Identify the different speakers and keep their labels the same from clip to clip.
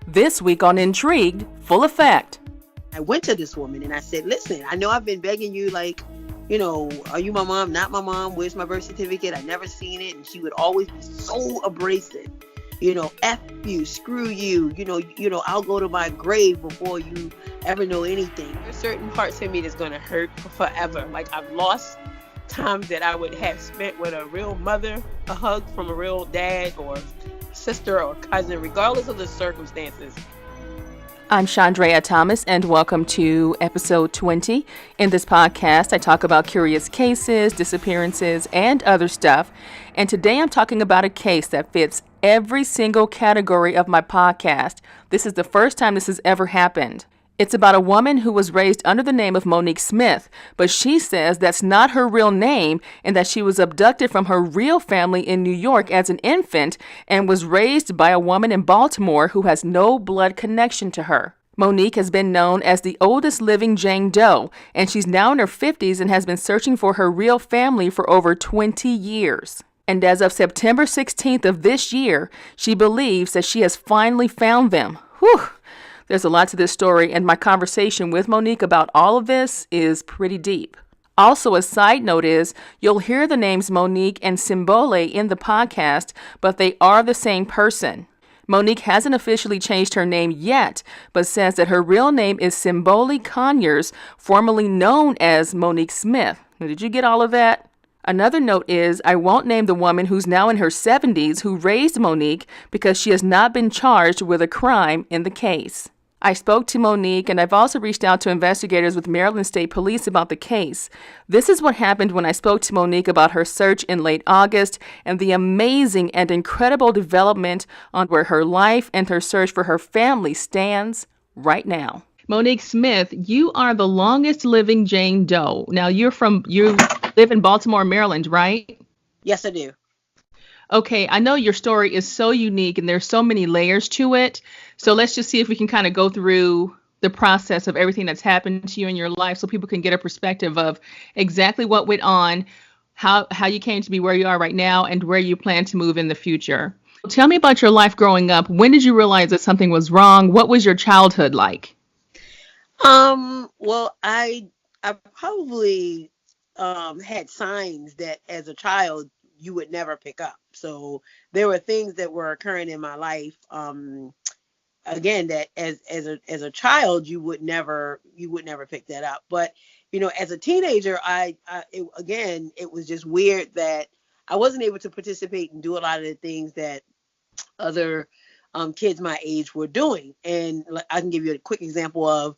Speaker 1: This week on Intrigued Full Effect.
Speaker 2: I went to this woman and I said, listen, I know I've been begging you, are you my mom? Not my mom. Where's my birth certificate? I never seen it. And she would always be so abrasive. F you, screw you, I'll go to my grave before you ever know anything.
Speaker 3: There's certain parts of me that's going to hurt forever. Like I've lost times that I would have spent with a real mother, a hug from a real dad or sister or cousin, regardless of the circumstances.
Speaker 1: I'm Chandrea Thomas, and welcome to episode 20. In this podcast, I talk about curious cases, disappearances, and other stuff. And today I'm talking about a case that fits every single category of my podcast. This is the first time this has ever happened. It's about a woman who was raised under the name of SMonique Smith, but she says that's not her real name and that she was abducted from her real family in New York as an infant and was raised by a woman in Baltimore who has no blood connection to her. SMonique has been known as the oldest living Jane Doe, and she's now in her 50s and has been searching for her real family for over 20 years. And as of September 16th of this year, she believes that she has finally found them. Whew! There's a lot to this story, and my conversation with SMonique about all of this is pretty deep. Also, a side note is you'll hear the names SMonique and Symbole in the podcast, but they are the same person. SMonique hasn't officially changed her name yet, but says that her real name is Symbole Conyers, formerly known as SMonique Smith. Now, did you get all of that? Another note is I won't name the woman who's now in her 70s who raised SMonique because she has not been charged with a crime in the case. I spoke to SMonique, and I've also reached out to investigators with Maryland State Police about the case. This is what happened when I spoke to SMonique about her search in late August and the amazing and incredible development on where her life and her search for her family stands right now. SMonique Smith, you are the longest living Jane Doe. Now you live in Baltimore, Maryland, right?
Speaker 2: Yes, I do.
Speaker 1: Okay, I know your story is so unique and there's so many layers to it. So let's just see if we can kind of go through the process of everything that's happened to you in your life so people can get a perspective of exactly what went on, how you came to be where you are right now, and where you plan to move in the future. Tell me about your life growing up. When did you realize that something was wrong? What was your childhood like?
Speaker 2: Well, I probably had signs that as a child you would never pick up. So there were things that were occurring in my life, again, that as a child you would never pick that up. But as a teenager, it was just weird that I wasn't able to participate and do a lot of the things that other kids my age were doing. And I can give you a quick example of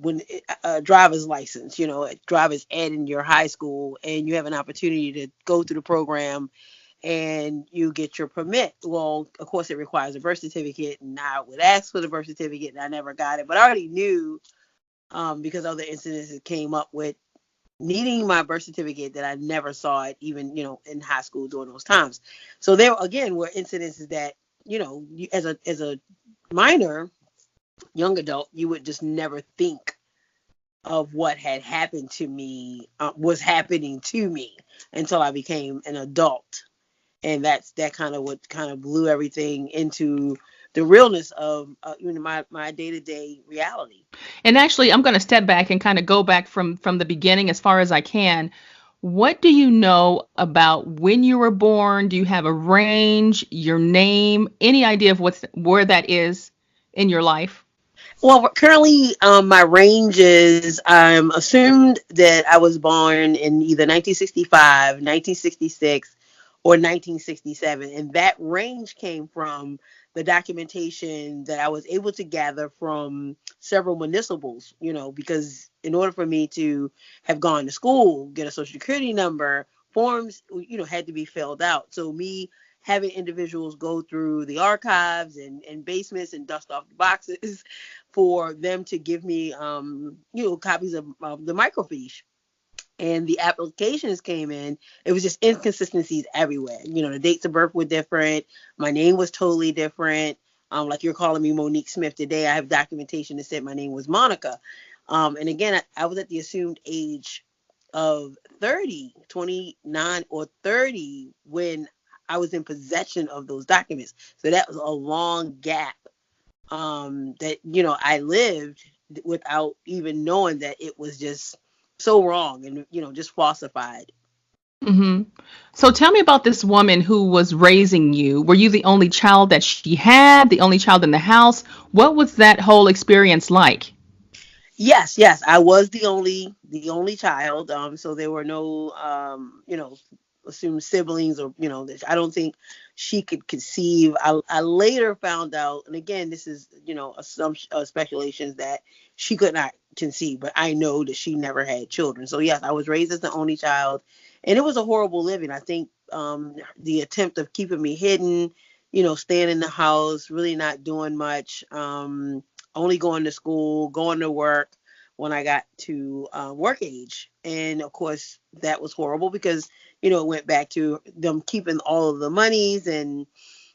Speaker 2: when a driver's license, a driver's ed in your high school, and you have an opportunity to go through the program and you get your permit. Well, of course, it requires a birth certificate, and I would ask for the birth certificate, and I never got it. But I already knew, because other incidents came up with needing my birth certificate, that I never saw it, even in high school during those times. So there again were incidences that as a minor, young adult, you would just never think of what had happened to me, was happening to me, until I became an adult. And that kind of what kind of blew everything into the realness of my day-to-day reality.
Speaker 1: And actually, I'm going to step back and kind of go back from the beginning as far as I can. What do you know about when you were born? Do you have a range, your name, any idea of where that is in your life?
Speaker 2: Well, currently, my range is, I'm assumed that I was born in either 1965, 1966, or 1967. And that range came from the documentation that I was able to gather from several municipals, because in order for me to have gone to school, get a social security number, forms, had to be filled out. So me having individuals go through the archives and basements and dust off the boxes for them to give me, copies of the microfiche. And the applications came in, it was just inconsistencies everywhere. The dates of birth were different. My name was totally different. Like you're calling me SMonique Smith today. I have documentation that said my name was Monica. And again, I was at the assumed age of 29 or 30 when I was in possession of those documents. So that was a long gap that, I lived without even knowing that it was just so wrong and, just falsified.
Speaker 1: Hmm. So tell me about this woman who was raising you. Were you the only child that she had, the only child in the house? What was that whole experience like?
Speaker 2: Yes, yes, I was the only child. So there were no, assumed siblings, or I don't think she could conceive. I later found out, and again, this is some speculations that she could not conceive, but I know that she never had children. So yes, I was raised as the only child, and it was a horrible living. I think the attempt of keeping me hidden, staying in the house, really not doing much. Only going to school, going to work when I got to work age. And of course, that was horrible because, it went back to them keeping all of the monies, and,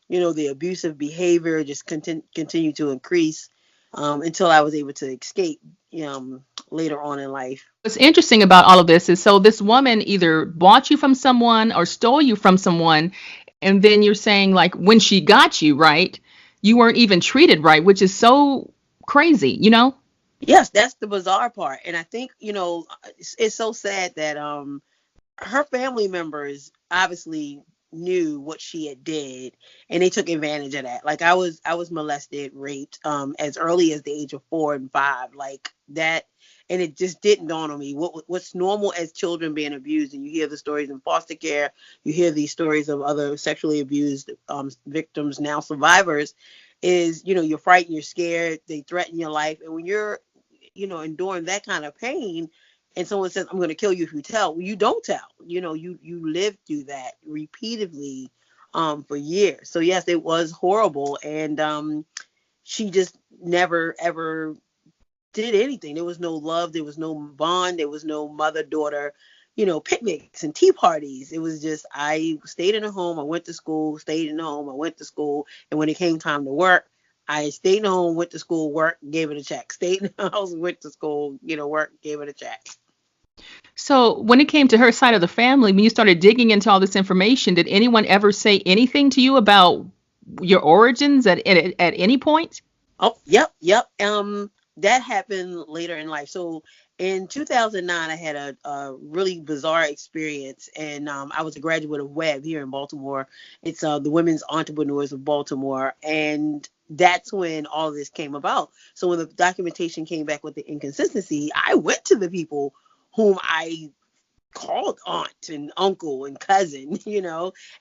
Speaker 2: the abusive behavior just continued to increase until I was able to escape later on in life.
Speaker 1: What's interesting about all of this is so this woman either bought you from someone or stole you from someone, and then you're saying like when she got you, right, you weren't even treated right, which is so crazy, you know?
Speaker 2: Yes, that's the bizarre part. And I think, it's so sad that her family members obviously knew what she had did, and they took advantage of that. Like I was molested, raped as early as the age of 4 and 5, like that. And it just didn't dawn on me what's normal as children being abused. And you hear the stories in foster care, you hear these stories of other sexually abused victims, now survivors, is you're frightened, you're scared, they threaten your life. And when you're enduring that kind of pain, and someone says, I'm going to kill you if you tell, well, you don't tell. You live through that repeatedly for years. So yes, it was horrible. And she just never ever did anything. There was no love, there was no bond, there was no mother daughter picnics and tea parties. It was just, I stayed in a home, I went to school, stayed in the home, I went to school, and when it came time to work, I stayed in the home, went to school, work, gave it a check. Stayed in the house, went to school, work, gave it a check.
Speaker 1: So when it came to her side of the family, when you started digging into all this information, did anyone ever say anything to you about your origins at any point?
Speaker 2: Oh, yep, yep. That happened later in life. So in 2009, I had a really bizarre experience, and I was a graduate of Webb here in Baltimore. It's the Women's Entrepreneurs of Baltimore, and that's when all this came about. So when the documentation came back with the inconsistency, I went to the people whom I called aunt and uncle and cousin,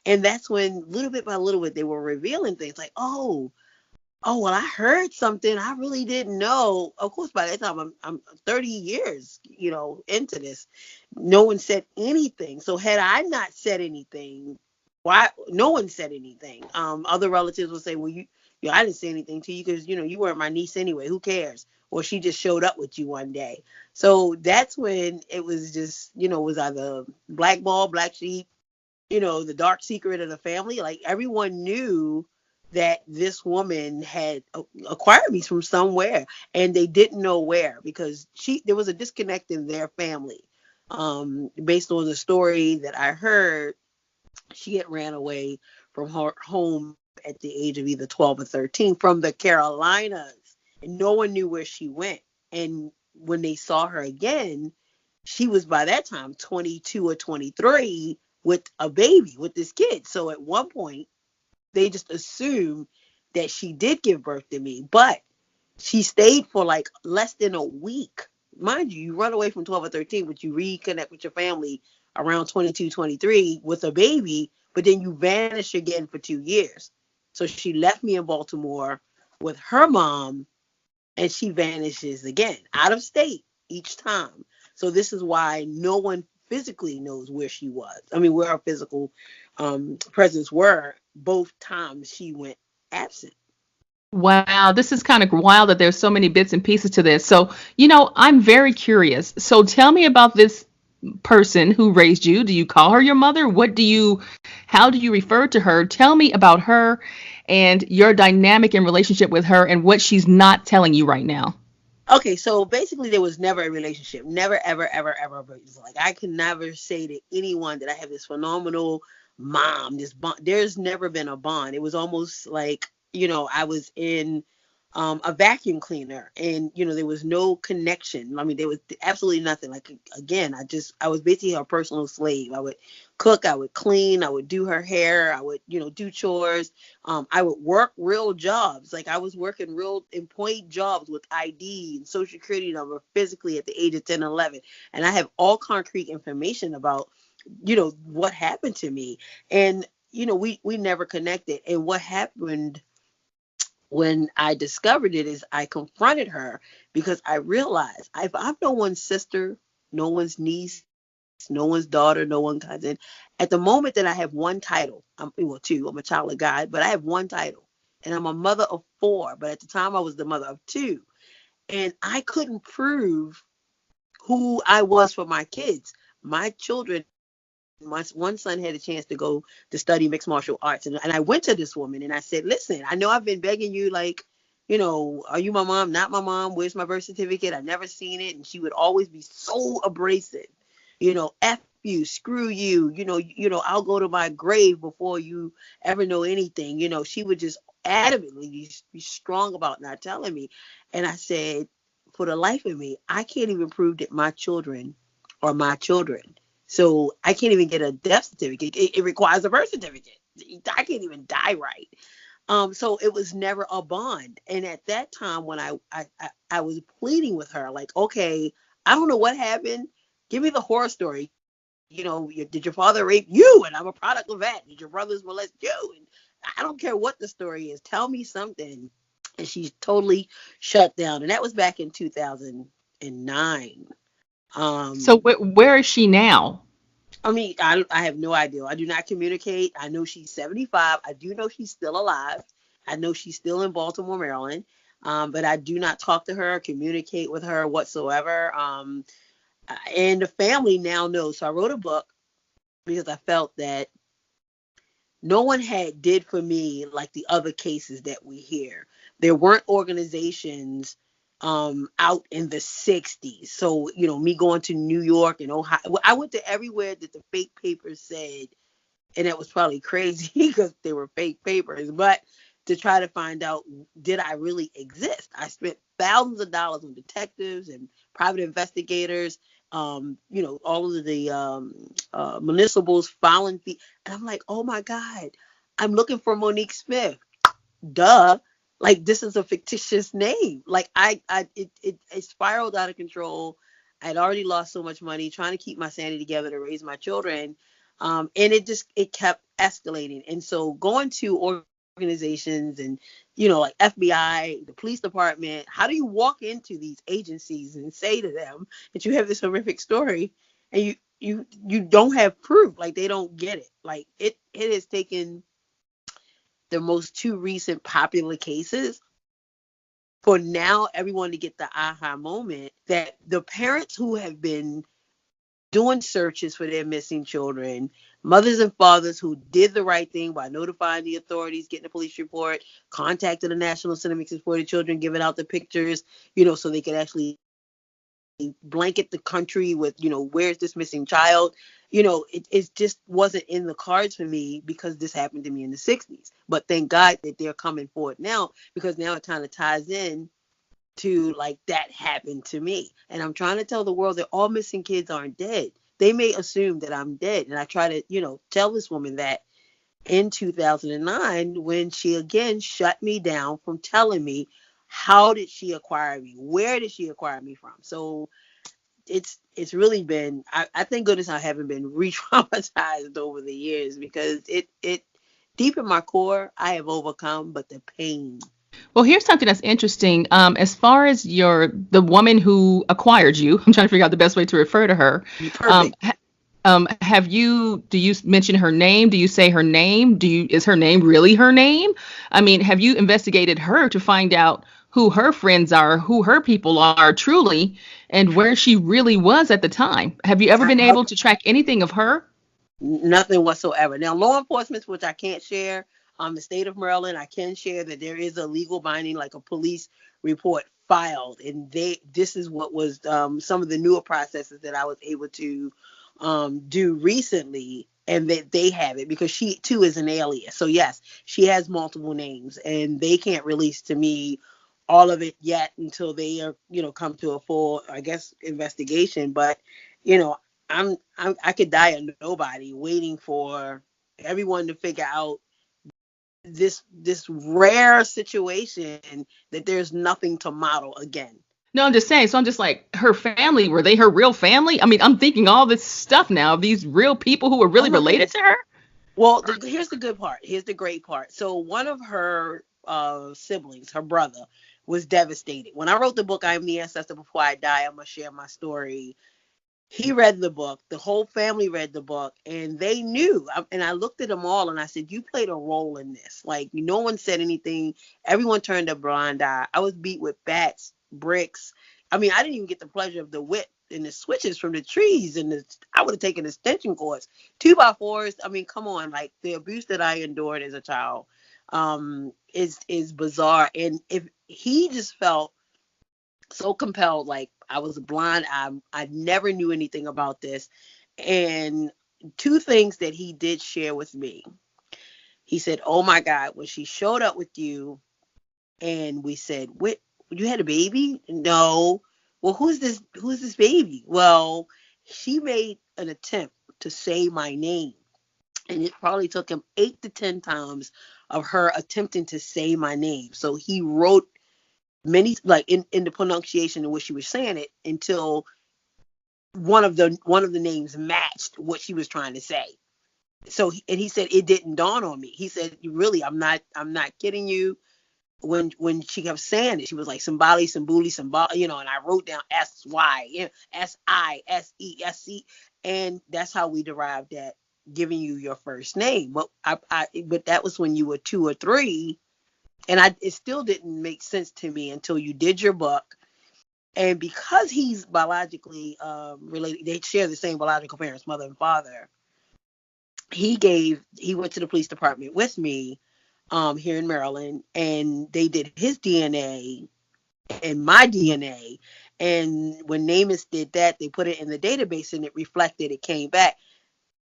Speaker 2: and that's when little bit by little bit they were revealing things like, well, I heard something I really didn't know. Of course, by that time I'm 30 years, into this. No one said anything. So had I not said anything, why no one said anything? Other relatives would say, well, I didn't say anything to you because you weren't my niece anyway. Who cares? Or she just showed up with you one day. So that's when it was just, was either blackball, black sheep, the dark secret of the family. Like everyone knew that this woman had acquired me from somewhere, and they didn't know where because there was a disconnect in their family. Based on the story that I heard, she had ran away from her home at the age of either 12 or 13 from the Carolinas, and no one knew where she went. And when they saw her again, she was by that time 22 or 23 with a baby, with this kid. So at one point, they just assumed that she did give birth to me, but she stayed for like less than a week. Mind you, you run away from 12 or 13, but you reconnect with your family around 22, 23 with a baby, but then you vanish again for 2 years. So she left me in Baltimore with her mom, and she vanishes again out of state each time. So this is why no one physically knows where she was. I mean, where her physical presence were both times she went absent.
Speaker 1: Wow, this is kind of wild that there's so many bits and pieces to this. So, I'm very curious. So tell me about this person who raised you. Do you call her your mother? How do you refer to her? Tell me about her and your dynamic and relationship with her and what she's not telling you right now.
Speaker 2: Okay, so basically there was never a relationship. Never, ever, ever, ever. Like I can never say to anyone that I have this phenomenal mom, this bond. There's never been a bond. It was almost like, I was in a vacuum cleaner, and there was no connection. I mean, there was absolutely nothing. Like, again, I was basically her personal slave. I would cook, I would clean, I would do her hair, I would do chores. I would work real jobs. Like, I was working real employee jobs with ID and social security number physically at the age of 10 and 11, and I have all concrete information about what happened to me. And we never connected. And what happened when I discovered it is I confronted her, because I realized I'm no one's sister, no one's niece, no one's daughter, no one's cousin. At the moment that I have one title, two, I'm a child of God, but I have one title, and I'm a mother of 4. But at the time I was the mother of 2, and I couldn't prove who I was for my kids. My children, my one son had a chance to go to study mixed martial arts, and I went to this woman and I said, listen, I know I've been begging you, like, are you my mom, not my mom, where's my birth certificate, I never seen it. And she would always be so abrasive, F you, screw you, I'll go to my grave before you ever know anything. She would just adamantly be strong about not telling me. And I said, for the life of me, I can't even prove that my children are my children. So I can't even get a death certificate. It requires a birth certificate. I can't even die right. So it was never a bond. And at that time, when I was pleading with her, like, okay, I don't know what happened. Give me the horror story. Did your father rape you? And I'm a product of that. Did your brothers molest you? And I don't care what the story is. Tell me something. And she totally shut down. And that was back in 2009.
Speaker 1: So where is she now?
Speaker 2: I mean, I have no idea. I do not communicate. I know she's 75. I do know she's still alive. I know she's still in Baltimore, Maryland. But I do not talk to her, communicate with her whatsoever. And the family now knows. So I wrote a book because I felt that no one did for me like the other cases that we hear. There weren't organizations out in the 60s. So, me going to New York and Ohio, I went to everywhere that the fake papers said, and that was probably crazy because they were fake papers, but to try to find out, did I really exist? I spent thousands of dollars on detectives and private investigators, all of the municipals filing fee. And I'm like, oh my God, I'm looking for Monique Smith. Duh. Like, this is a fictitious name. Like, it spiraled out of control. I'd already lost so much money trying to keep my sanity together to raise my children. And it kept escalating. And so going to organizations and, like FBI, the police department, how do you walk into these agencies and say to them that you have this horrific story and you don't have proof? Like, they don't get it. Like, it has taken the most 2 recent popular cases for now everyone to get the aha moment that the parents who have been doing searches for their missing children, mothers and fathers who did the right thing by notifying the authorities, getting a police report, contacting the National Center Missing Exploited Children, giving out the pictures, so they could actually blanket the country with, where's this missing child? It just wasn't in the cards for me because this happened to me in the 60s. But thank God that they're coming forward now, because now it kind of ties in to, like, that happened to me. And I'm trying to tell the world that all missing kids aren't dead. They may assume that I'm dead. And I try to, tell this woman that in 2009, when she again shut me down from telling me, how did she acquire me? Where did she acquire me from? So it's really been, I thank goodness I haven't been re-traumatized over the years, because it deep in my core, I have overcome, but the pain.
Speaker 1: Well, here's something that's interesting. As far as the woman who acquired you, I'm trying to figure out the best way to refer to her.
Speaker 2: Perfect.
Speaker 1: Do you mention her name? Do you say her name? Is her name really her name? I mean, have you investigated her to find out who her friends are, who her people are truly, and where she really was at the time? Have you ever been able to track anything of her?
Speaker 2: Nothing whatsoever. Now, law enforcement, which I can't share, the state of Maryland, I can share that there is a legal binding, like a police report filed, and this is what was some of the newer processes that I was able to do recently. and that they have it because she too is an alias. So yes, she has multiple names, and they can't release to me all of it yet until they are, come to a full, I guess, investigation. But you know, I could die a nobody waiting for everyone to figure out this rare situation that there's nothing to model again.
Speaker 1: No, I'm just saying. So I'm just like, her family, were they her real family? I mean, I'm thinking all this stuff now, these real people who were
Speaker 2: Oh
Speaker 1: really
Speaker 2: my
Speaker 1: related
Speaker 2: goodness.
Speaker 1: to her.
Speaker 2: Well, here's the good part. Here's the great part. So one of her siblings, her brother, was devastated. When I wrote the book, I Am the Ancestor Before I Die, I'm going to share my story. He read the book. The whole family read the book, and they knew. And I looked at them all, and I said, you played a role in this. Like, no one said anything. Everyone turned a blind eye. I was beat with bats, bricks. I mean, I didn't even get the pleasure of the whip and the switches from the trees. I would have taken extension cords, 2x4s. I mean, come on. Like, the abuse that I endured as a child is bizarre. And if he just felt so compelled, like I was blind. I never knew anything about this. And two things that he did share with me. He said, oh my God, when she showed up with you and we said, what, you had a baby? No. Well, who's this baby? Well, she made an attempt to say my name. And it probably took him 8 to 10 times of her attempting to say my name. So he wrote many, like in the pronunciation in which she was saying it, until one of the names matched what she was trying to say. So and he said it didn't dawn on me. He said, really, I'm not kidding you. When she kept saying it, she was like Simbali, Simbuli, Simbali, and I wrote down SY, SISESC, and that's how we derived that, giving you your first name. But but that was when you were 2 or 3, and it still didn't make sense to me until you did your book. And because he's biologically related, they share the same biological parents, mother and father. He went to the police department with me here in Maryland, and they did his DNA and my DNA. And when NamUs did that, they put it in the database, and it reflected. It came back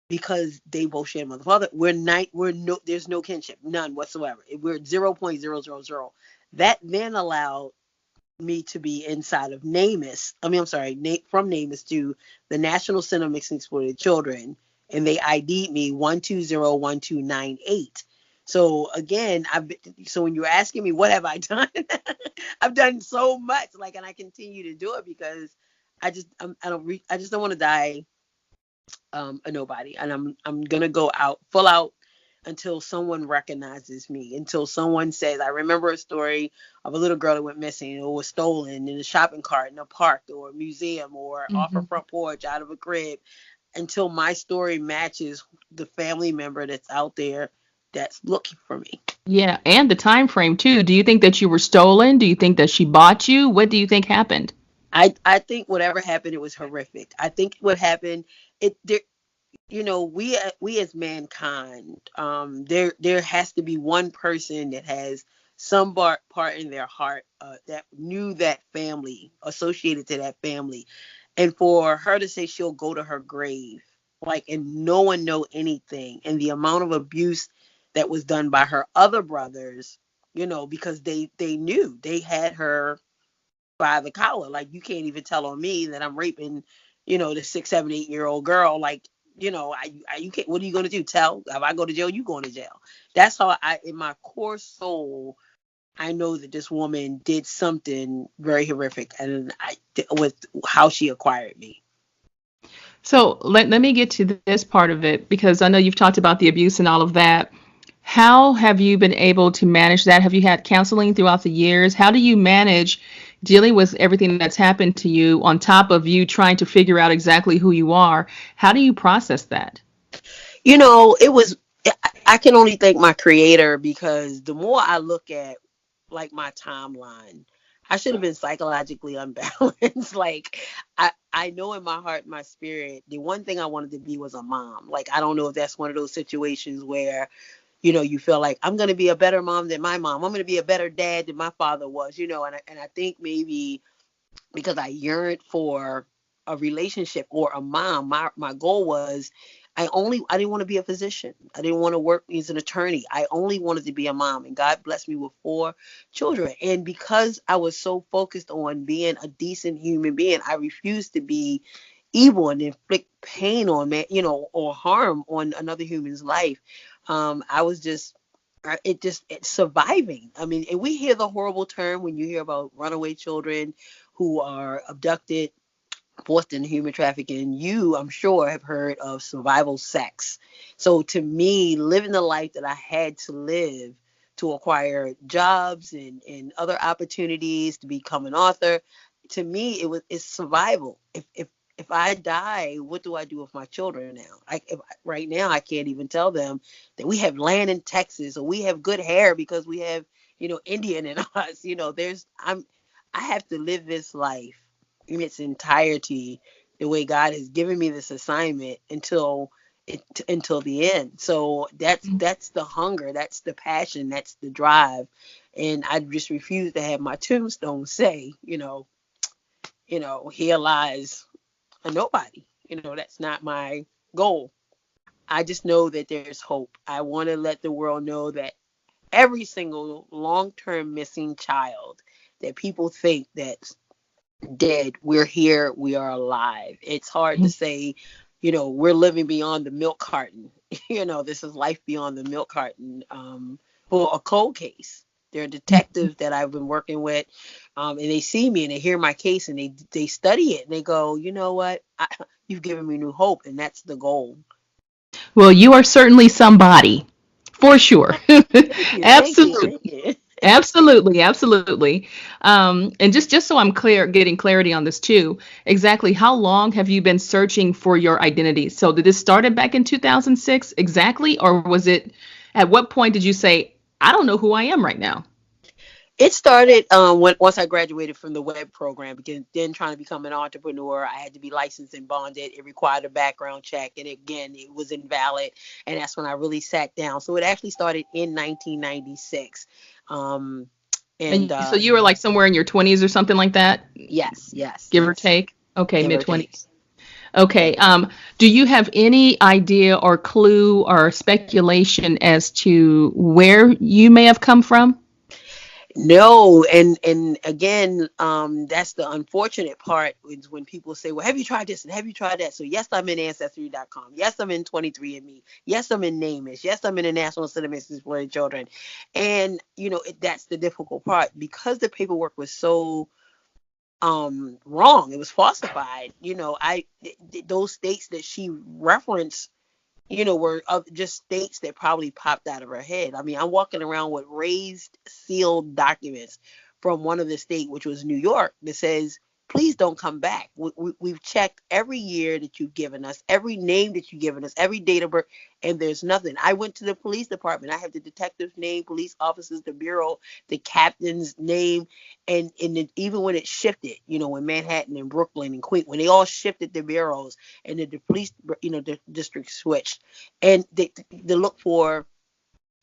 Speaker 2: because they both share mother and father. There's no kinship, none whatsoever. We're 0.000. That then allowed me to be inside of NamUs. I'm sorry, from NamUs to the National Center of Mixed and Exploited Children, and they ID'd me 1201298. So again, so when you're asking me what have I done, I've done so much, like, and I continue to do it because I just don't want to die a nobody, and I'm gonna go out full out until someone recognizes me, until someone says, I remember a story of a little girl that went missing or was stolen in a shopping cart in a park or a museum or off her front porch out of a crib, until my story matches the family member that's out there that's looking for me.
Speaker 1: Yeah, and the time frame too. Do you think that you were stolen? Do you think that she bought you? What do you think happened?
Speaker 2: I think whatever happened, it was horrific. I think what happened, it there, we as mankind, there has to be one person that has some part in their heart that knew that family, associated to that family, and for her to say she'll go to her grave, like, and no one know anything, and the amount of abuse that was done by her other brothers, because they knew they had her by the collar. Like, you can't even tell on me that I'm raping, the 6, 7, 8-year-old girl. Like, you can't. What are you going to do? Tell? If I go to jail, you going to jail. That's how in my core soul, I know that this woman did something very horrific, and with how she acquired me.
Speaker 1: So let me get to this part of it, because I know you've talked about the abuse and all of that. How have you been able to manage that? Have you had counseling throughout the years? How do you manage dealing with everything that's happened to you on top of you trying to figure out exactly who you are? How do you process that?
Speaker 2: It was, I can only thank my creator, because the more I look at, like, my timeline, I should have been psychologically unbalanced. Like, I know in my heart, my spirit, the one thing I wanted to be was a mom. Like, I don't know if that's one of those situations where, you feel like, I'm going to be a better mom than my mom. I'm going to be a better dad than my father was, and I think maybe because I yearned for a relationship or a mom, my goal was, I didn't want to be a physician. I didn't want to work as an attorney. I only wanted to be a mom, and God blessed me with 4 children. And because I was so focused on being a decent human being, I refused to be evil and inflict pain on man, or harm on another human's life. I was just it's surviving. I mean, and we hear the horrible term when you hear about runaway children who are abducted, forced into human trafficking. You, I'm sure, have heard of survival sex. So to me, living the life that I had to live to acquire jobs and other opportunities to become an author, to me, it's survival. If I die, what do I do with my children now? Right now, I can't even tell them that we have land in Texas or we have good hair because we have, Indian in us. I have to live this life in its entirety the way God has given me this assignment until the end. So that's the hunger, that's the passion, that's the drive. And I just refuse to have my tombstone say, here lies a nobody. That's not my goal. I just know that there's hope. I want to let the world know that every single long-term missing child that people think that's dead, we're here, we are alive. It's hard to say, we're living beyond the milk carton. This is life beyond the milk carton. For a cold case, there are detectives that I've been working with, and they see me and they hear my case and they study it and they go, you know what, you've given me new hope, and that's the goal.
Speaker 1: Well, you are certainly somebody, for sure.
Speaker 2: Thank you, thank you,
Speaker 1: Absolutely.
Speaker 2: thank you.
Speaker 1: Absolutely, absolutely. And just so I'm clear, getting clarity on this too, exactly how long have you been searching for your identity? So did this started back in 2006 exactly, or was it, at what point did you say, I don't know who I am right now?
Speaker 2: It started once I graduated from the web program, because then trying to become an entrepreneur, I had to be licensed and bonded. It required a background check, and again, it was invalid. And that's when I really sat down. So it actually started in 1996. Um, and
Speaker 1: And so you were like somewhere in your 20s or something like that,
Speaker 2: Yes, yes,
Speaker 1: give or
Speaker 2: yes,
Speaker 1: take? Okay,
Speaker 2: give
Speaker 1: mid
Speaker 2: or take.
Speaker 1: 20s. Okay. Do you have any idea or clue or speculation as to where you may have come from?
Speaker 2: No, and again, that's the unfortunate part is when people say, "Well, have you tried this and have you tried that?" So yes, I'm in Ancestry.com. Yes, I'm in 23andMe. Yes, I'm in Namish. Yes, I'm in the National Center for Missing Exploited Children. And that's the difficult part, because the paperwork was so wrong. It was falsified. Those states that she referenced, were just states that probably popped out of her head. I mean, I'm walking around with raised sealed documents from one of the state, which was New York, that says, please don't come back. We've checked every year that you've given us, every name that you've given us, every date of birth, and there's nothing. I went to the police department. I have the detective's name, police officers, the bureau, the captain's name, and even when it shifted, when Manhattan and Brooklyn and Queens, when they all shifted the bureaus, and the police, the district switched, and they look for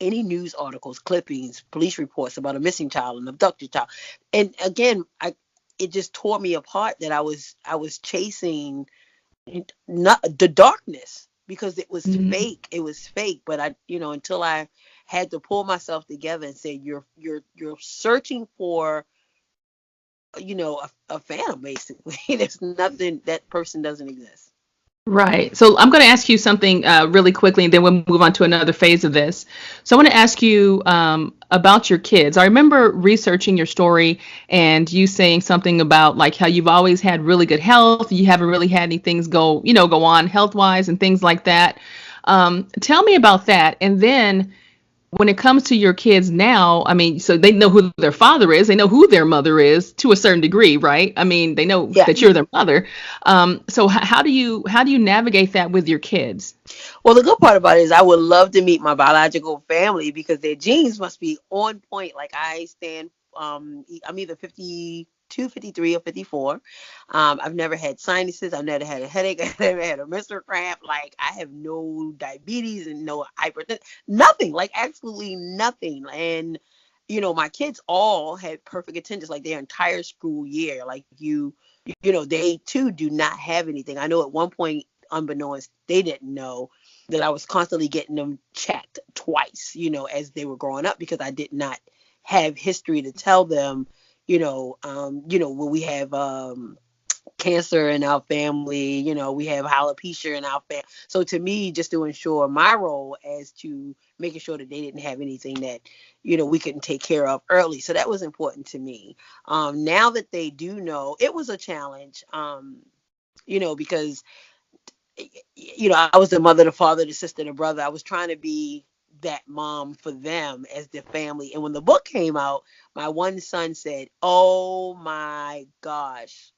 Speaker 2: any news articles, clippings, police reports about a missing child, an abducted child. And again, it just tore me apart that I was chasing not the darkness, because it was
Speaker 1: Mhm.
Speaker 2: fake. It was fake. But until I had to pull myself together and say, you're searching for, a phantom, basically. There's nothing, that person doesn't exist.
Speaker 1: Right. So I'm going to ask you something really quickly, and then we'll move on to another phase of this. So I want to ask you about your kids. I remember researching your story and you saying something about like how you've always had really good health. You haven't really had any things go on health wise and things like that. Tell me about that. And then when it comes to your kids now, I mean, so they know who their father is, they know who their mother is to a certain degree, right? I mean, they know that
Speaker 2: Yes.
Speaker 1: you're their mother. So how do you navigate that with your kids?
Speaker 2: Well, the good part about it is I would love to meet my biological family, because their genes must be on point. Like I stand, I'm either 52, 53, or 54. I've never had sinuses. I've never had a headache. I've never had a menstrual cramp. Like I have no diabetes and no hypertension. Nothing. Like absolutely nothing. And my kids all had perfect attendance, like their entire school year. Like they too do not have anything. I know at one point, unbeknownst, they didn't know, that I was constantly getting them checked twice, as they were growing up, because I did not have history to tell them, when we have cancer in our family, we have alopecia in our family. So to me, just to ensure my role as to making sure that they didn't have anything that, we couldn't take care of early. So that was important to me. Now that they do know, it was a challenge, because I was the mother, the father, the sister, the brother. I was trying to be that mom for them as their family. And when the book came out, my one son said, "Oh my gosh."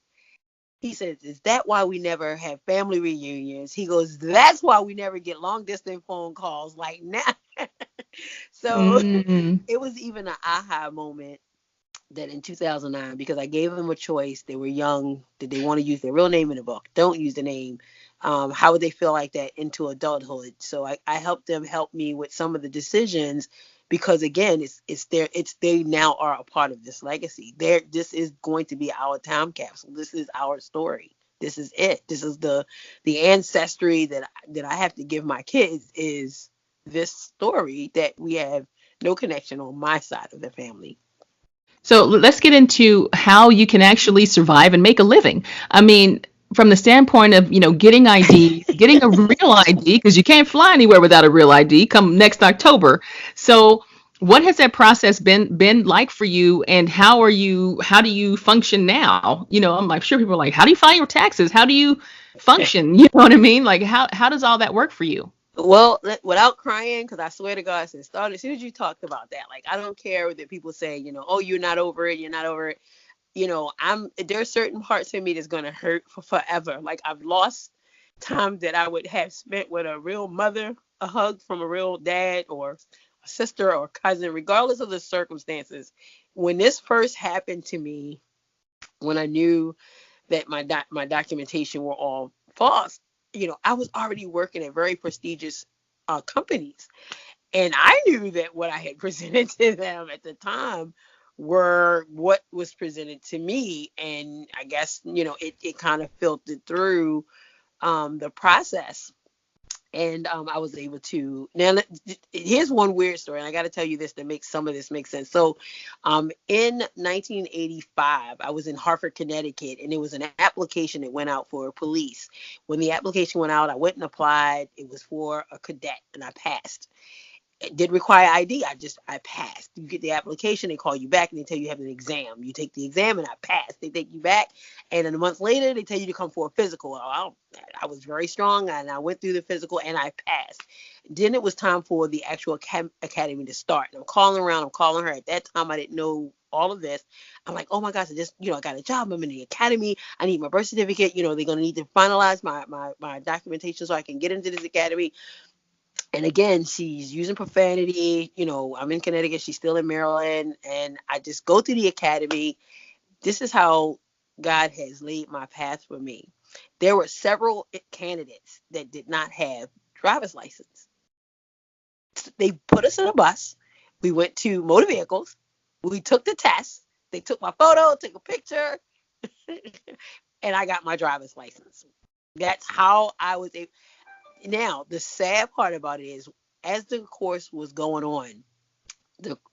Speaker 2: He says, "Is that why we never have family reunions?" He goes, "That's why we never get long distance phone calls like now." So
Speaker 1: Mm.
Speaker 2: it was even an aha moment that in 2009, because I gave them a choice. They were young. Did they want to use their real name in the book? Don't use the name. How would they feel like that into adulthood? So I helped them help me with some of the decisions, because again, they now are a part of this legacy. This is going to be our time capsule. This is our story. This is it. This is the ancestry that I have to give my kids, is this story that we have no connection on my side of the family.
Speaker 1: So let's get into how you can actually survive and make a living. I mean, from the standpoint of, getting ID, getting a real ID, because you can't fly anywhere without a real ID come next October. So what has that process been like for you, and how do you function now? I'm like, sure, people are like, how do you file your taxes? How do you function? You know what I mean? Like, how does all that work for you?
Speaker 2: Well, without crying, because I swear to God, since started, as soon as you talked about that, like, I don't care that people say, "Oh, you're not over it, you're not over it." There's certain parts of me that's gonna hurt for forever. Like, I've lost time that I would have spent with a real mother, a hug from a real dad, or a sister or cousin, regardless of the circumstances. When this first happened to me, when I knew that my documentation were all false, I was already working at very prestigious companies, and I knew that what I had presented to them at the time were what was presented to me, and I guess it kind of filtered through the process. And I was able to. Now, here's one weird story, and I got to tell you this to make some of this make sense. So, in 1985, I was in Hartford, Connecticut, and it was an application that went out for police. When the application went out, I went and applied. It was for a cadet, and I passed. It did require ID. I passed. You get the application, they call you back, and they tell you you have an exam. You take the exam, and I passed. They take you back, and then a month later, they tell you to come for a physical. I was very strong, and I went through the physical, and I passed. Then it was time for the actual academy to start. And I'm calling around. I'm calling her. At that time, I didn't know all of this. I'm like, oh my gosh, I got a job. I'm in the academy. I need my birth certificate. They're going to need to finalize my documentation so I can get into this academy. And again, she's using profanity. I'm in Connecticut. She's still in Maryland. And I just go to the academy. This is how God has laid my path for me. There were several candidates that did not have driver's license. They put us in a bus. We went to motor vehicles. We took the test. They took my photo, took a picture, and I got my driver's license. That's how I was able. Now, the sad part about it is, as the course was going on,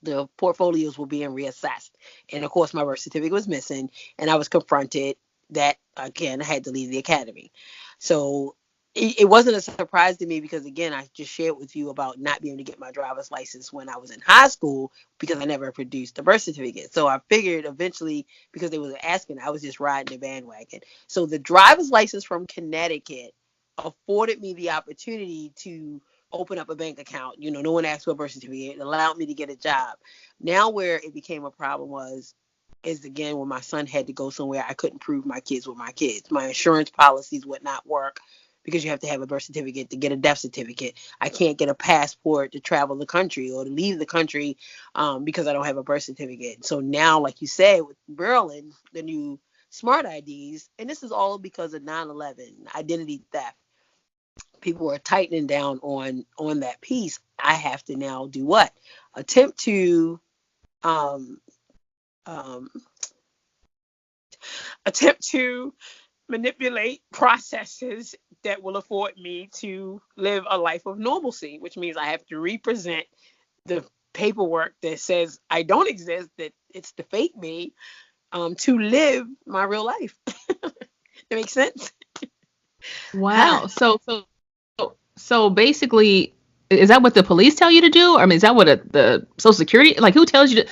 Speaker 2: the portfolios were being reassessed. And of course, my birth certificate was missing, and I was confronted that, again, I had to leave the academy. So it wasn't a surprise to me, because, again, I just shared with you about not being able to get my driver's license when I was in high school because I never produced the birth certificate. So I figured eventually, because they were asking, I was just riding the bandwagon. So the driver's license from Connecticut afforded me the opportunity to open up a bank account. No one asked for a birth certificate. It allowed me to get a job. Now, where it became a problem is again, when my son had to go somewhere, I couldn't prove my kids were my kids. My insurance policies would not work, because you have to have a birth certificate to get a death certificate. I can't get a passport to travel the country or to leave the country because I don't have a birth certificate. So now, like you said, with Maryland, the new smart IDs, and this is all because of 9/11 identity theft, people are tightening down on that piece. I have to now do what? Attempt to um, um, attempt to
Speaker 3: manipulate processes that will afford me to live a life of normalcy, which means I have to represent the paperwork that says I don't exist, that it's the fake me, to live my real life. That makes sense?
Speaker 1: Wow. So basically, is that what the police tell you to do? Or I mean, is that what the Social Security, like, who tells you to?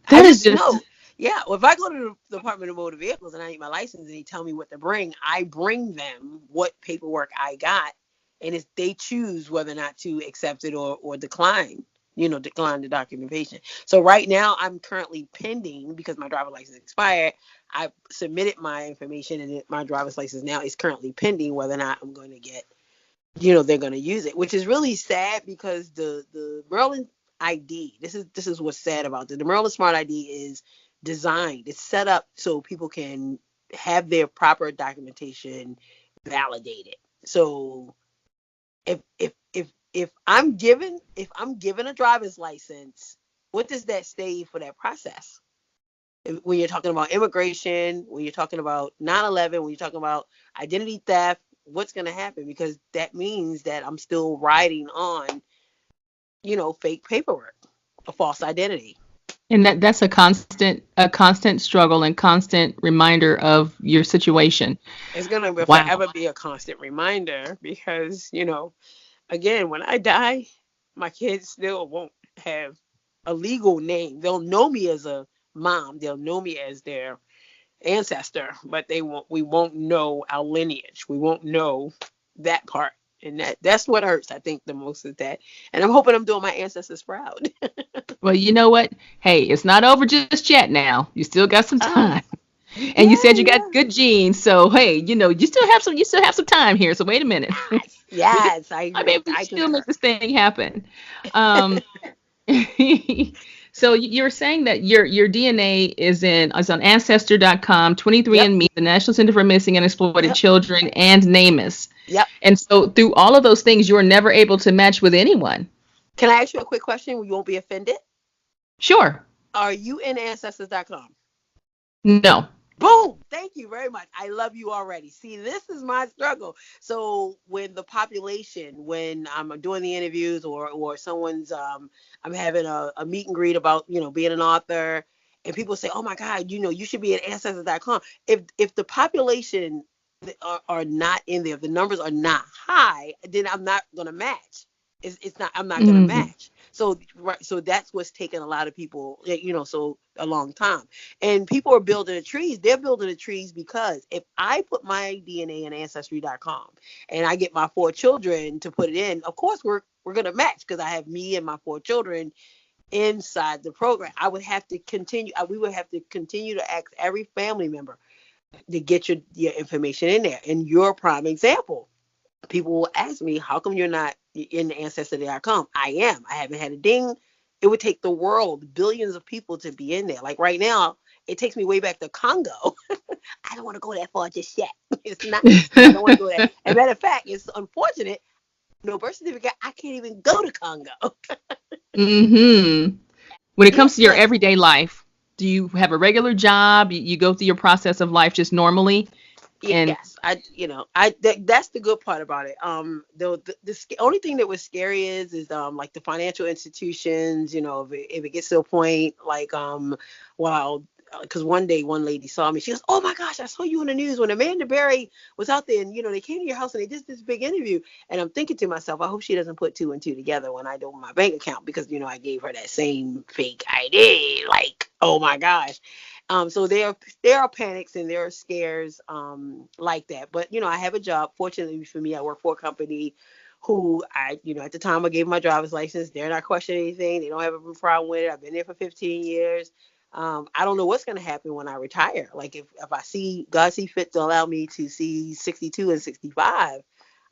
Speaker 3: I
Speaker 1: That is
Speaker 3: just
Speaker 1: just
Speaker 3: know. Yeah, well, if I go to the Department of Motor Vehicles and I need my license and they tell me what to bring, I bring them what paperwork I got, and it's they choose whether or not to accept it or decline. Decline the documentation. So right now, I'm currently pending because my driver's license expired. I submitted my information, and my driver's license now is currently pending whether or not I'm going to get, they're going to use it, which is really sad because the Maryland ID, this is what's sad about it. The Maryland Smart ID is designed, it's set up so people can have their proper documentation validated. So if I'm given a driver's license, what does that say for that process? When you're talking about immigration, when you're talking about 9/11, when you're talking about identity theft, what's going to happen? Because that means that I'm still riding on, fake paperwork, a false identity.
Speaker 1: and that's a constant struggle and constant reminder of your situation.
Speaker 3: It's going to
Speaker 1: Wow.
Speaker 3: forever be a constant reminder because, again, when I die, my kids still won't have a legal name. They'll know me as a mom. They'll know me as their ancestor, but we won't know our lineage. We won't know that part. And that's what hurts, I think, the most is that. And I'm hoping I'm doing my ancestors proud.
Speaker 1: Well, you know what? Hey, it's not over just yet now. You still got some
Speaker 3: Oh,
Speaker 1: time. And you
Speaker 3: yeah,
Speaker 1: said you got
Speaker 3: yeah.
Speaker 1: good genes, so hey, you still have some time here. So wait a minute.
Speaker 3: Yes,
Speaker 1: we can
Speaker 3: yes, I
Speaker 1: I mean
Speaker 3: agree.
Speaker 1: we can
Speaker 3: I
Speaker 1: still
Speaker 3: concur.
Speaker 1: make this thing happen. Um so you're saying that your DNA is on ancestor.com,
Speaker 3: Yep,
Speaker 1: 23andMe, the National Center for Missing and Exploited
Speaker 3: yep,
Speaker 1: Children, and NamUs.
Speaker 3: yep.
Speaker 1: And so through all of those things, you were never able to match with anyone.
Speaker 3: Can I ask you a quick question? You won't be offended.
Speaker 1: Sure.
Speaker 3: Are you in ancestors.com?
Speaker 1: No.
Speaker 3: Boom. Thank you very much. I love you already. See, this is my struggle. So when I'm doing the interviews or someone's I'm having a meet and greet about, being an author, and people say, "Oh my God, you should be at ancestors.com." If the population are not in there, if the numbers are not high, then I'm not gonna match. It's not. I'm not gonna
Speaker 1: Mm.
Speaker 3: match. So right. So that's what's taken a lot of people, so a long time. And people are building the trees. They're building the trees because if I put my DNA in ancestry.com and I get my 4 children to put it in, of course we're gonna match because I have me and my 4 children inside the program. I would have to continue. We would have to continue to ask every family member to get your information in there. And you're a prime example. People will ask me, how come you're not in the ancestry.com? I am. I haven't had a ding. It would take the world, billions of people to be in there. Like right now, it takes me way back to Congo. I don't want to go that far just yet. It's not, I don't want to go there. As a matter of fact, it's unfortunate. No birth certificate. I can't even go to Congo.
Speaker 1: Hmm. When it
Speaker 3: Yeah,
Speaker 1: comes to your
Speaker 3: yeah.
Speaker 1: everyday life, do you have a regular job? You go through your process of life just normally? And
Speaker 3: Yes, that's the good part about it. The only thing that was scary is like the financial institutions. If it gets to a point like wow, because one day one lady saw me. She goes, "Oh my gosh, I saw you in the news when Amanda Berry was out there, and they came to your house and they did this big interview." And I'm thinking to myself, I hope she doesn't put two and two together when I do my bank account because I gave her that same fake ID. Like, oh my gosh. So there are panics and there are scares like that. But I have a job. Fortunately for me, I work for a company who at the time I gave my driver's license. They're not questioning anything. They don't have a problem with it. I've been there for 15 years. I don't know what's going to happen when I retire. Like if I see God see fit to allow me to see 62 and 65,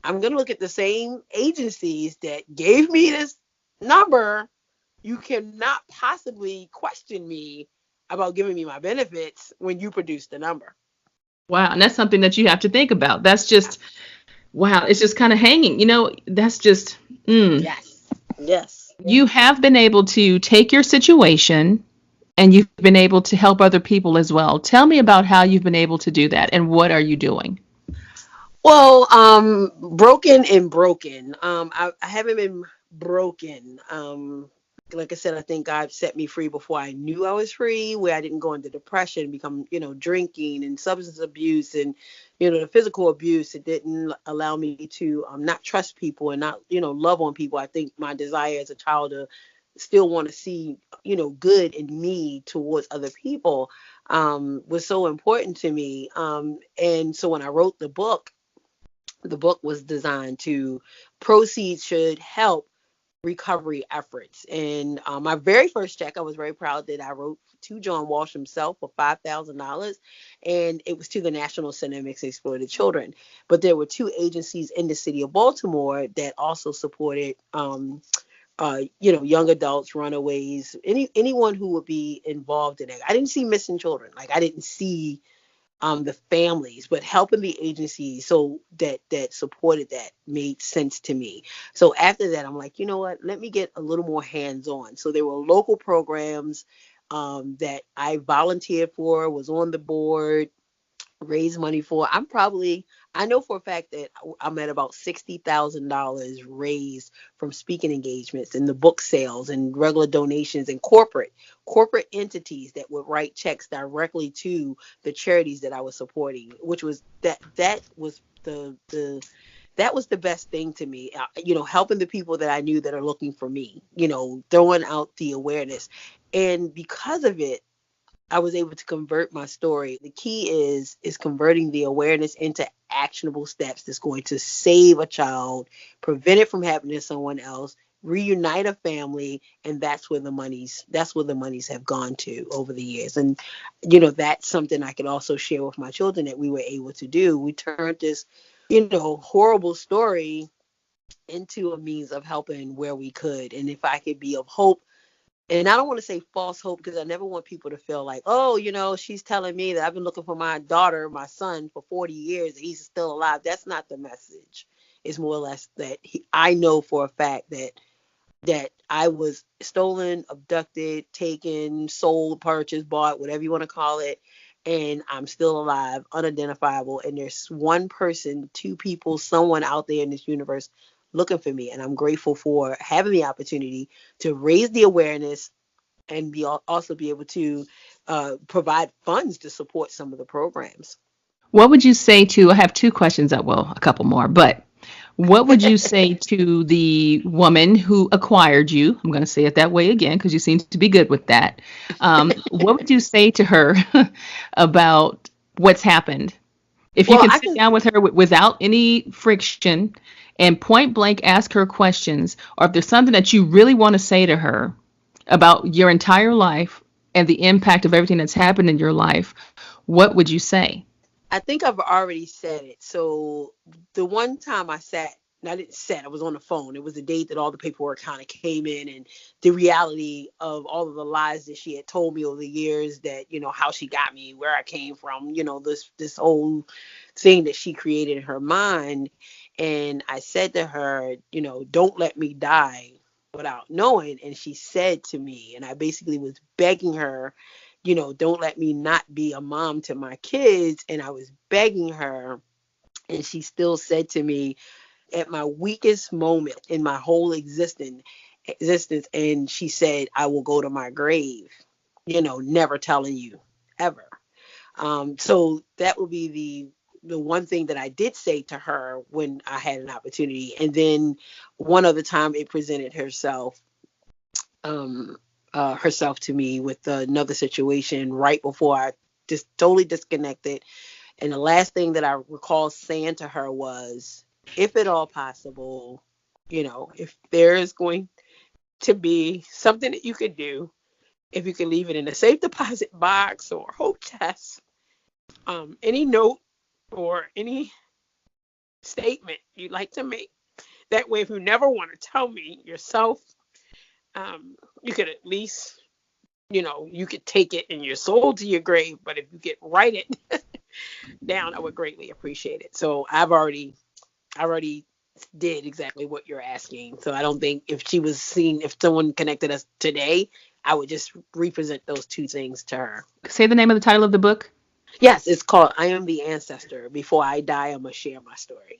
Speaker 3: I'm going to look at the same agencies that gave me this number. You cannot possibly question me about giving me my benefits when you produce the number.
Speaker 1: wow, and that's something that you have to think about. That's just wow, it's just kind of hanging. That's just
Speaker 3: Yes. Yes.
Speaker 1: you have been able to take your situation and you've been able to help other people as well. Tell me about how you've been able to do that and what are you doing?
Speaker 2: Well, broken and broken. I haven't been broken. Like I said, I think God set me free before I knew I was free, where I didn't go into depression, become, drinking and substance abuse and, the physical abuse. It didn't allow me to not trust people and not, love on people. I think my desire as a child to still want to see, good in me towards other people was so important to me. And so when I wrote the book was designed to proceeds should help recovery efforts. And my very first check, I was very proud that I wrote to John Walsh himself for $5,000, and it was to the National Center of Mixed Exploited Children. But there were two agencies in the city of Baltimore that also supported, young adults, runaways, anyone who would be involved in it. I didn't see missing children, like I didn't see the families, but helping the agencies so that supported that made sense to me. So after that, I'm like, you know what? Let me get a little more hands-on. So there were local programs that I volunteered for, was on the board, raise money for. I know for a fact that I'm at about $60,000 raised from speaking engagements and the book sales and regular donations and corporate entities that would write checks directly to the charities that I was supporting, which was that was that was the best thing to me. Helping the people that I knew that are looking for me, throwing out the awareness. And because of it, I was able to convert my story. The key is converting the awareness into actionable steps that's going to save a child, prevent it from happening to someone else, reunite a family, and that's where the monies have gone to over the years. And that's something I could also share with my children that we were able to do. We turned this, horrible story into a means of helping where we could. And if I could be of hope, and I don't want to say false hope, because I never want people to feel like, oh, she's telling me that I've been looking for my son for 40 years and he's still alive. That's not the message. It's more or less that I know for a fact that I was stolen, abducted, taken, sold, purchased, bought, whatever you want to call it. And I'm still alive, unidentifiable. And there's one person, two people, someone out there in this universe looking for me. And I'm grateful for having the opportunity to raise the awareness and also be able to provide funds to support some of the programs.
Speaker 1: What would you say to, I have two questions, well, a couple more, but what would you say to the woman who acquired you? I'm going to say it that way again because you seem to be good with that. What would you say to her about what's happened? If you
Speaker 2: Well,
Speaker 1: can sit down with her without any friction and point blank ask her questions, or if there's something that you really want to say to her about your entire life and the impact of everything that's happened in your life, what would you say?
Speaker 2: I think I've already said it. So the one time I didn't sit, I was on the phone. It was the date that all the paperwork kind of came in, and the reality of all of the lies that she had told me over the years, that, how she got me, where I came from, this whole thing that she created in her mind. And I said to her, don't let me die without knowing. And she said to me, and I basically was begging her, don't let me not be a mom to my kids. And I was begging her, and she still said to me at my weakest moment in my whole existence, and she said, I will go to my grave, never telling you ever. So that would be the one thing that I did say to her when I had an opportunity. And then one other time it presented herself to me with another situation right before I just totally disconnected. And the last thing that I recall saying to her was, if at all possible, if there is going to be something that you could do, if you can leave it in a safe deposit box or hope chest, any note or any statement you'd like to make. That way, if you never want to tell me yourself, you could at least, you could take it in your soul to your grave. But if you could write it down, I would greatly appreciate it. So I already did exactly what you're asking. So I don't think if someone connected us today, I would just represent those two things to her.
Speaker 1: Say the name of the title of the book.
Speaker 2: Yes, it's called I Am the Ancestor. Before I die, I'm going to share my story.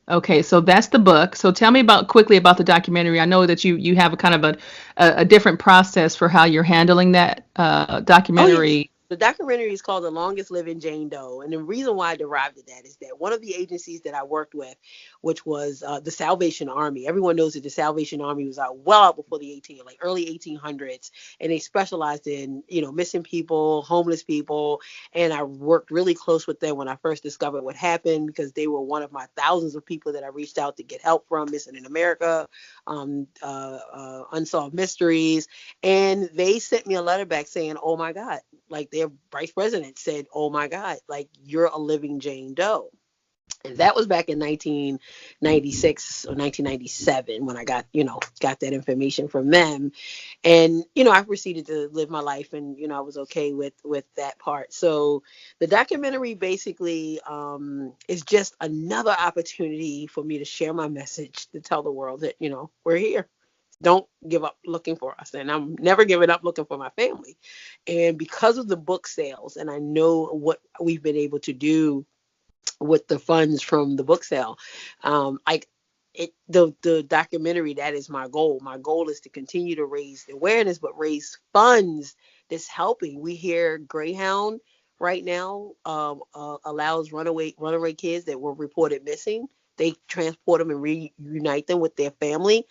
Speaker 1: Okay, so that's the book. So tell me quickly about the documentary. I know that you have a kind of a different process for how you're handling that
Speaker 2: Oh, yes.
Speaker 1: documentary.
Speaker 2: The documentary is called The Longest Living Jane Doe. And the reason why I derived at that is that one of the agencies that I worked with, which was the Salvation Army. Everyone knows that the Salvation Army was out well out before the early 1800s. And they specialized in, missing people, homeless people. And I worked really close with them when I first discovered what happened, because they were one of my thousands of people that I reached out to get help from, Missing in America, Unsolved Mysteries. And they sent me a letter back saying, oh my God, like their vice president said, oh my God, like you're a living Jane Doe. And that was back in 1996 or 1997 when I got that information from them. And, I proceeded to live my life, and, I was okay with that part. So the documentary basically is just another opportunity for me to share my message, to tell the world that, we're here. Don't give up looking for us. And I'm never giving up looking for my family. And because of the book sales, and I know what we've been able to do with the funds from the book sale, the documentary, that is my goal. My goal is to continue to raise awareness, but raise funds that's helping. We hear Greyhound right now allows runaway kids that were reported missing. They transport them and reunite them with their family.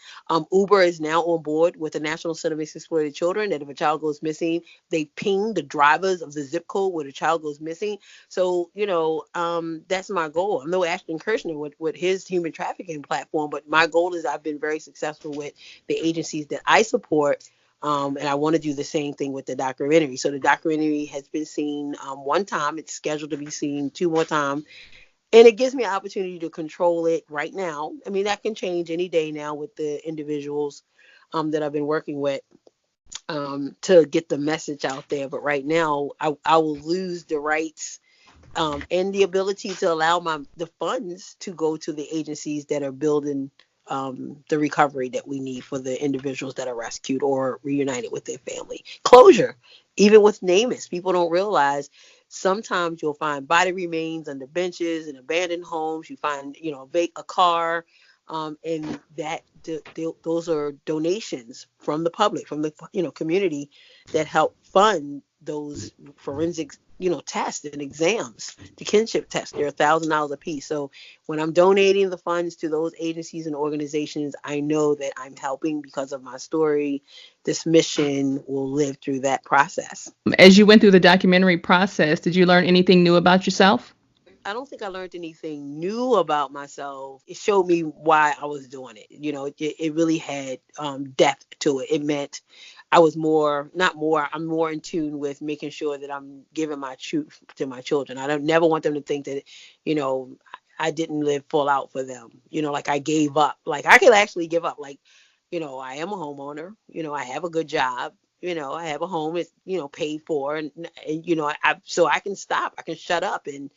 Speaker 2: Uber is now on board with the National Center of Exploited Children, that if a child goes missing, they ping the drivers of the zip code where the child goes missing. So, that's my goal. I'm no Ashton Kirshner with his human trafficking platform, but my goal is I've been very successful with the agencies that I support. And I want to do the same thing with the documentary. So the documentary has been seen one time. It's scheduled to be seen two more times. And it gives me an opportunity to control it right now. I mean, that can change any day now with the individuals that I've been working with, to get the message out there. But right now, I will lose the rights and the ability to allow the funds to go to the agencies that are building the recovery that we need for the individuals that are rescued or reunited with their family. Closure, even with NamUs, people don't realize sometimes you'll find body remains under benches in abandoned homes. You find, a car, and that those are donations from the public, from the community, that help fund those forensic tests and exams, the kinship tests. They're $1,000 a piece. So when I'm donating the funds to those agencies and organizations, I know that I'm helping because of my story. This mission will live through that process.
Speaker 1: As you went through the documentary process, did you learn anything new about yourself?
Speaker 2: I don't think I learned anything new about myself. It showed me why I was doing it. It really had depth to it. It meant I was I'm more in tune with making sure that I'm giving my truth to my children. I don't never want them to think that, I didn't live full out for them. Like I gave up. Like I could actually give up. Like, I am a homeowner. I have a good job. I have a home. It's, paid for. And so I can stop. I can shut up and,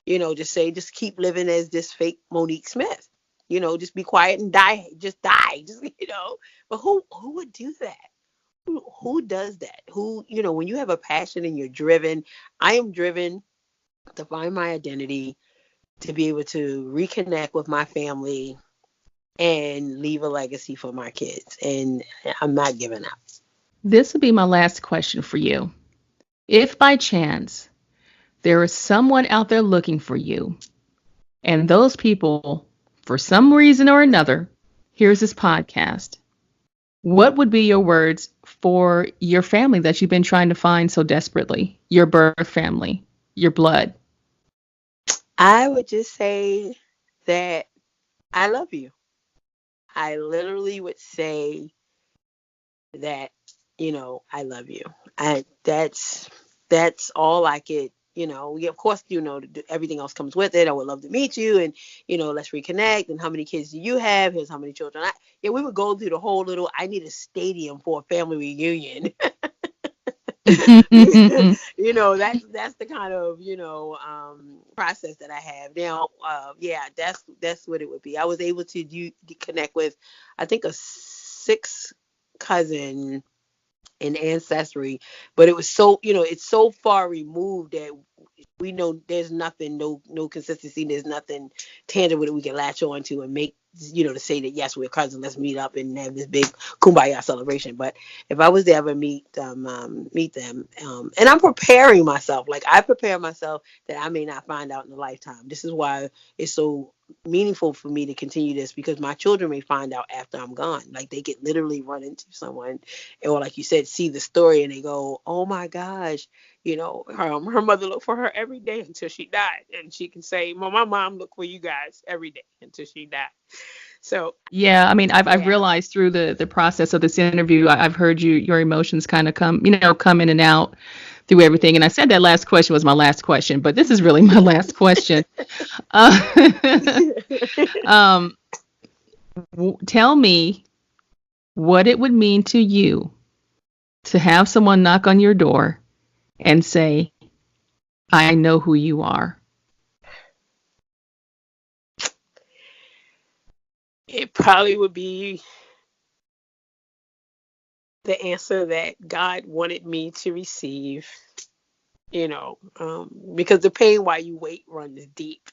Speaker 2: just keep living as this fake Monique Smith. Just be quiet and die. Just die. But who would do that? Who does that? When you have a passion and you're driven, I am driven to find my identity, to be able to reconnect with my family and leave a legacy for my kids. And I'm not giving up.
Speaker 1: This will be my last question for you. If by chance there is someone out there looking for you, and those people, for some reason or another, here's this podcast, what would be your words for your family that you've been trying to find so desperately? Your birth family, your blood.
Speaker 2: I would just say that I love you. I literally would say that, I love you. That's all I could, yeah, of course, everything else comes with it. I would love to meet you and, let's reconnect. And how many kids do you have? Here's how many children. We would go through the whole I need a stadium for a family reunion. That's the kind of, process that I have now. That's what it would be. I was able to connect with, I think, a sixth cousin in ancestry, but it was so, it's so far removed that we know there's nothing, no consistency, there's nothing tangible that we can latch on to and make, to say that yes, we're cousins, let's meet up and have this big kumbaya celebration. But if I was to ever meet them, and I'm preparing myself, like I prepare myself that I may not find out in a lifetime. This is why it's so meaningful for me to continue this, because my children may find out after I'm gone. Like they could literally run into someone, or like you said, see the story and they go, oh my gosh, her mother looked for her every day until she died, and she can say, well, my mom looked for you guys every day until she died. So
Speaker 1: Yeah, I mean, I've
Speaker 2: yeah.
Speaker 1: realized through the process of this interview, I've heard your emotions kind of come, come in and out through everything. And I said that last question was my last question, but this is really my last question. Um, Tell me what it would mean to you to have someone knock on your door and say, I know who you are.
Speaker 3: It probably would be the answer that God wanted me to receive, because the pain while you wait runs deep.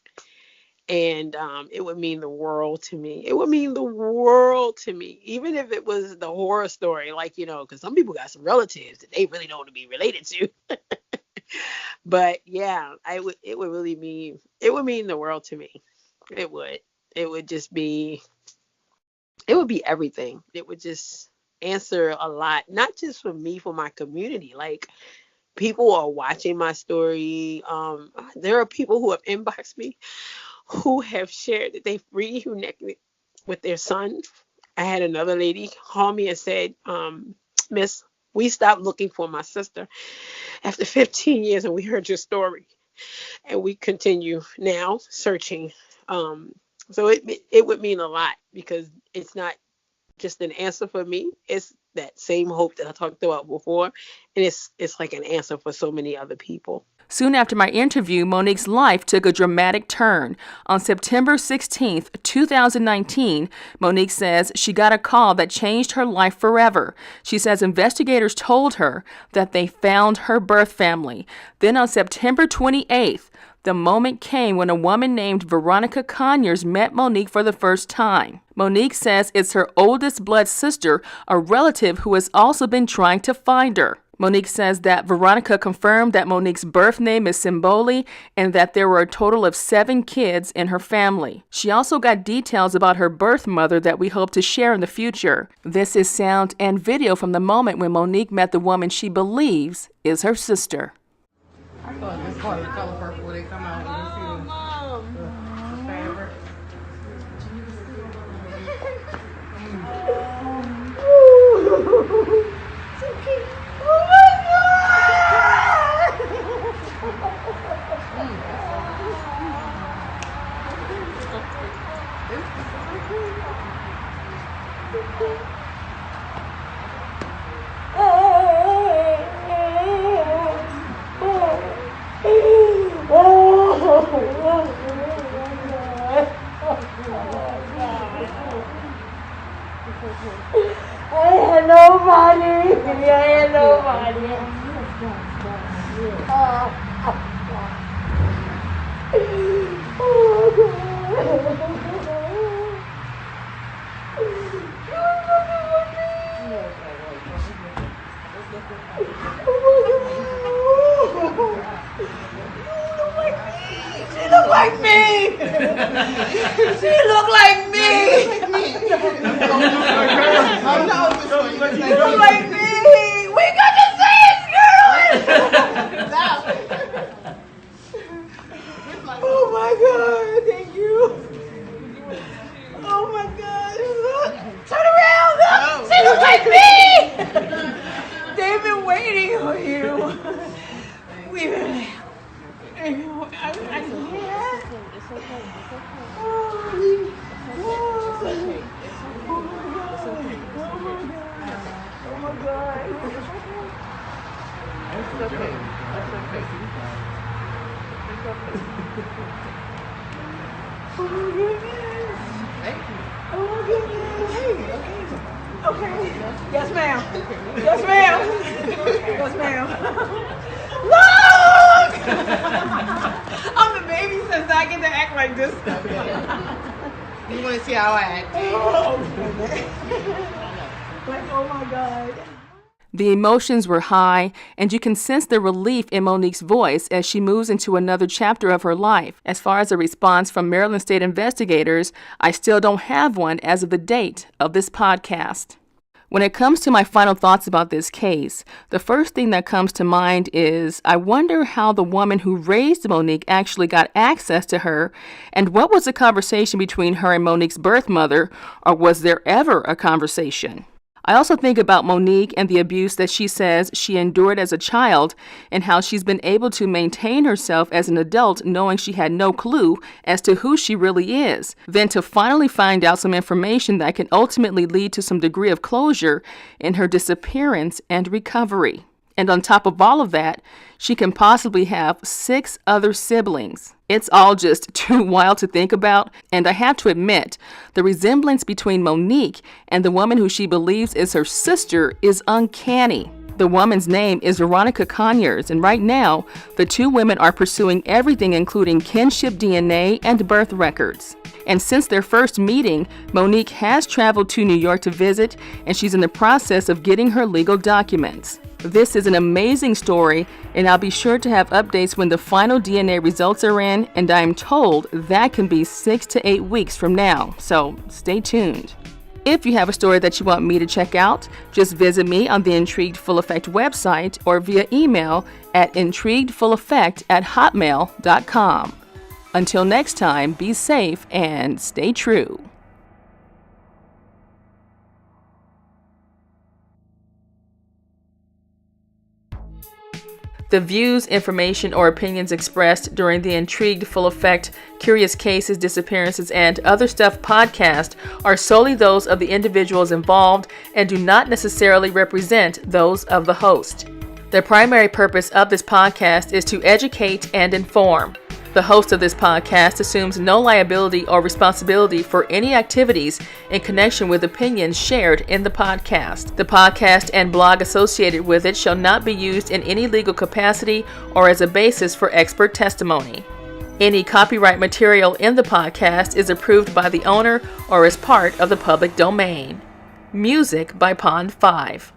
Speaker 3: And it would mean the world to me. It would mean the world to me, even if it was the horror story, like, because some people got some relatives that they really don't want to be related to. But yeah, it would really mean, it would mean the world to me. It would. It would just be, it would be everything. It would just answer a lot, not just for me, for my community. Like, people are watching my story. There are people who have inboxed me who have shared that they've reconnected with their son. I had another lady call me and said, Miss, we stopped looking for my sister after 15 years and we heard your story. And we continue now searching. So it would mean a lot, because it's not just an answer for me. It's that same hope that I talked about before. And it's like an answer for so many other people.
Speaker 1: Soon after my interview, Monique's life took a dramatic turn. On September 16th, 2019, Monique says she got a call that changed her life forever. She says investigators told her that they found her birth family. Then on September 28th, the moment came when a woman named Veronica Conyers met Monique for the first time. Monique says it's her oldest blood sister, a relative who has also been trying to find her. Monique says that Veronica confirmed that Monique's birth name is Simboli and that there were a total of 7 kids in her family. She also got details about her birth mother that we hope to share in the future. This is sound and video from the moment when Monique met the woman she believes is her sister.
Speaker 4: I thought this part of the color purple when they come out and you see the fabric.
Speaker 5: I had nobody. I had nobody. She looked like me. She looked like me. She looked like me. We got the same girl. Oh my God! Thank you. Oh my God! Turn around! Look. She looks like me. They've been waiting on you. We've been. I can hear that. It's okay. It's okay. Oh my God. It's okay. Oh my goodness. Thank you. Oh my goodness. Hey, okay. Okay. Yes, ma'am. Yes, ma'am. Yes, ma'am. Look! I'm the baby since I get to act like this.
Speaker 4: You want to see how I act?
Speaker 5: Like, oh my God.
Speaker 1: The emotions were high, and you can sense the relief in Monique's voice as she moves into another chapter of her life. As far as a response from Maryland State investigators, I still don't have one as of the date of this podcast. When it comes to my final thoughts about this case, the first thing that comes to mind is I wonder how the woman who raised Monique actually got access to her, and what was the conversation between her and Monique's birth mother, or was there ever a conversation? I also think about Monique and the abuse that she says she endured as a child, and how she's been able to maintain herself as an adult knowing she had no clue as to who she really is, then to finally find out some information that can ultimately lead to some degree of closure in her disappearance and recovery. And on top of all of that, she can possibly have 6 other siblings. It's all just too wild to think about, and I have to admit, the resemblance between Monique and the woman who she believes is her sister is uncanny. The woman's name is Veronica Conyers, and right now, the two women are pursuing everything including kinship DNA and birth records. And since their first meeting, Monique has traveled to New York to visit, and she's in the process of getting her legal documents. This is an amazing story, and I'll be sure to have updates when the final DNA results are in, and I am told that can be 6 to 8 weeks from now, so stay tuned. If you have a story that you want me to check out, just visit me on the Intrigued Full Effect website or via email at intriguedfulleffect@hotmail.com. Until next time, be safe and stay true. The views, information, or opinions expressed during the Intrigued Full Effect, Curious Cases, Disappearances, and Other Stuff podcast are solely those of the individuals involved and do not necessarily represent those of the host. The primary purpose of this podcast is to educate and inform. The host of this podcast assumes no liability or responsibility for any activities in connection with opinions shared in the podcast. The podcast and blog associated with it shall not be used in any legal capacity or as a basis for expert testimony. Any copyright material in the podcast is approved by the owner or is part of the public domain. Music by Pond 5.